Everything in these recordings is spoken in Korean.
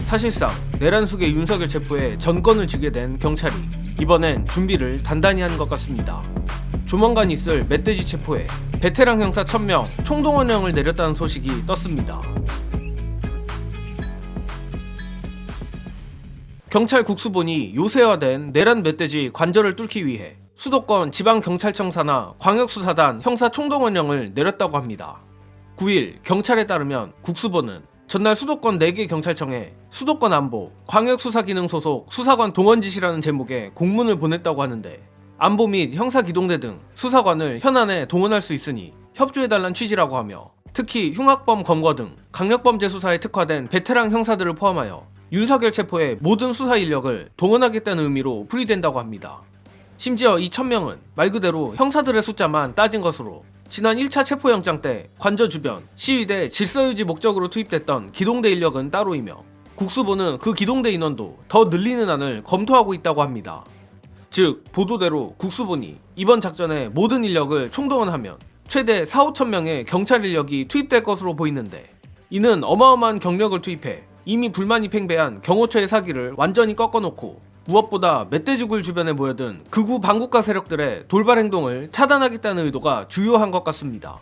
사실상 내란 속의 윤석열 체포에 전권을 쥐게 된 경찰이 이번엔 준비를 단단히 한 것 같습니다. 조만간 있을 멧돼지 체포에 베테랑 형사 1000명 총동원령을 내렸다는 소식이 떴습니다. 경찰 국수본이 요새화된 내란 멧돼지 관절을 뚫기 위해 수도권 지방경찰청사나 광역수사단 형사 총동원령을 내렸다고 합니다. 9일 경찰에 따르면 국수본은 전날 수도권 4개 경찰청에 수도권 안보, 광역수사기능 소속 수사관 동원 지시라는 제목의 공문을 보냈다고 하는데, 안보 및 형사기동대 등 수사관을 현안에 동원할 수 있으니 협조해달란 취지라고 하며, 특히 흉악범 검거 등 강력범죄 수사에 특화된 베테랑 형사들을 포함하여 윤석열 체포에 모든 수사 인력을 동원하겠다는 의미로 풀이된다고 합니다. 심지어 이 1000명은 말 그대로 형사들의 숫자만 따진 것으로, 지난 1차 체포영장 때 관저 주변 시위대 질서유지 목적으로 투입됐던 기동대 인력은 따로이며, 국수본은 그 기동대 인원도 더 늘리는 안을 검토하고 있다고 합니다. 즉, 보도대로 국수본이 이번 작전에 모든 인력을 총동원하면 최대 4-5천명의 경찰 인력이 투입될 것으로 보이는데, 이는 어마어마한 경력을 투입해 이미 불만이 팽배한 경호처의 사기를 완전히 꺾어놓고 무엇보다 멧돼지굴 주변에 모여든 극우 반국가 세력들의 돌발 행동을 차단하겠다는 의도가 주요한 것 같습니다.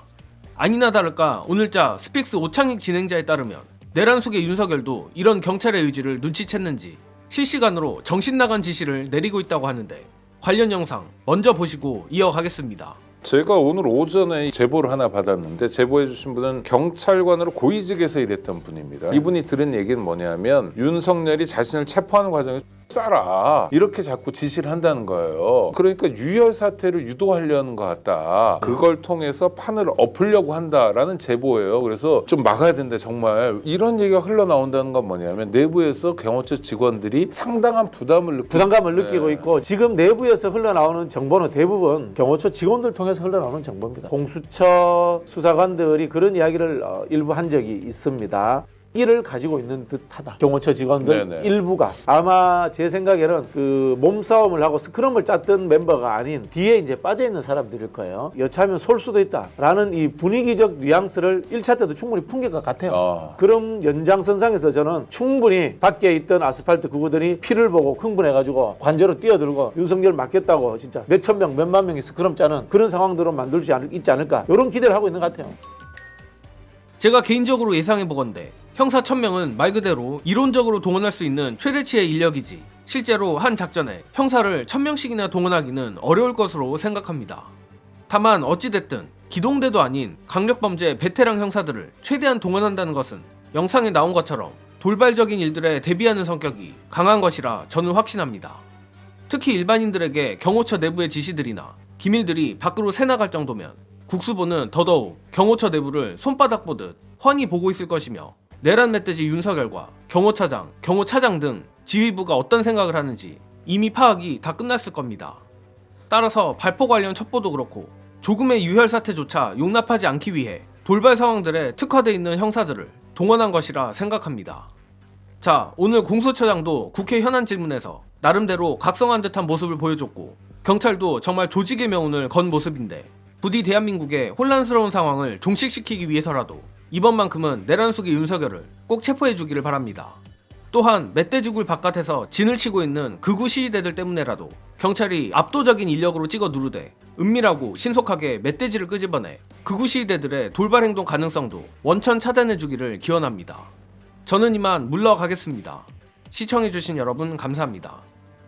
아니나 다를까 오늘자 스픽스 오창익 진행자에 따르면 내란 속의 윤석열도 이런 경찰의 의지를 눈치챘는지 실시간으로 정신나간 지시를 내리고 있다고 하는데, 관련 영상 먼저 보시고 이어가겠습니다. 제가 오늘 오전에 제보를 하나 받았는데, 제보해 주신 분은 경찰관으로 고위직에서 일했던 분입니다. 이분이 들은 얘기는 뭐냐면, 윤석열이 자신을 체포하는 과정에서 쏴라 이렇게 자꾸 지시를 한다는 거예요. 그러니까 유혈 사태를 유도하려는 것 같다. 그걸 통해서 판을 엎으려고 한다라는 제보예요. 그래서 좀 막아야 된다. 정말 이런 얘기가 흘러나온다는 건 뭐냐면, 내부에서 경호처 직원들이 상당한 부담감을 느끼고 있고, 지금 내부에서 흘러나오는 정보는 대부분 경호처 직원들 통해서 흘러나오는 정보입니다. 공수처 수사관들이 그런 이야기를 일부 한 적이 있습니다. 이를 가지고 있는 듯하다. 경호처 직원들 네네. 일부가 아마 제 생각에는 그 몸싸움을 하고 스크럼을 짰던 멤버가 아닌 뒤에 이제 빠져 있는 사람들일 거예요. 여차하면 쏠 수도 있다라는 이 분위기적 뉘앙스를 1차 때도 충분히 풍긴 것 같아요. 그럼 연장선상에서 저는 충분히 밖에 있던 아스팔트 그구들이 피를 보고 흥분해가지고 관저로 뛰어들고 윤석열 맞겠다고 진짜 몇천 명, 몇만 명이 스크럼 짜는 그런 상황들로 만들 수 있지 않을까, 이런 기대를 하고 있는 것 같아요. 제가 개인적으로 예상해보건대 형사 1000명은 말 그대로 이론적으로 동원할 수 있는 최대치의 인력이지, 실제로 한 작전에 형사를 1000명씩이나 동원하기는 어려울 것으로 생각합니다. 다만 어찌됐든 기동대도 아닌 강력범죄 베테랑 형사들을 최대한 동원한다는 것은 영상에 나온 것처럼 돌발적인 일들에 대비하는 성격이 강한 것이라 저는 확신합니다. 특히 일반인들에게 경호처 내부의 지시들이나 기밀들이 밖으로 새나갈 정도면 국수본은 더더욱 경호처 내부를 손바닥 보듯 훤히 보고 있을 것이며, 내란 멧돼지 윤석열과 경호차장, 경호차장 등 지휘부가 어떤 생각을 하는지 이미 파악이 다 끝났을 겁니다. 따라서 발포 관련 첩보도 그렇고 조금의 유혈 사태조차 용납하지 않기 위해 돌발 상황들에 특화되어 있는 형사들을 동원한 것이라 생각합니다. 자, 오늘 공수처장도 국회 현안 질문에서 나름대로 각성한 듯한 모습을 보여줬고, 경찰도 정말 조직의 명운을 건 모습인데, 부디 대한민국의 혼란스러운 상황을 종식시키기 위해서라도 이번만큼은 내란 속의 윤석열을 꼭 체포해주기를 바랍니다. 또한 멧돼지굴 바깥에서 진을 치고 있는 극우 시위대들 때문에라도 경찰이 압도적인 인력으로 찍어 누르되 은밀하고 신속하게 멧돼지를 끄집어내 극우 시위대들의 돌발 행동 가능성도 원천 차단해주기를 기원합니다. 저는 이만 물러가겠습니다. 시청해주신 여러분 감사합니다.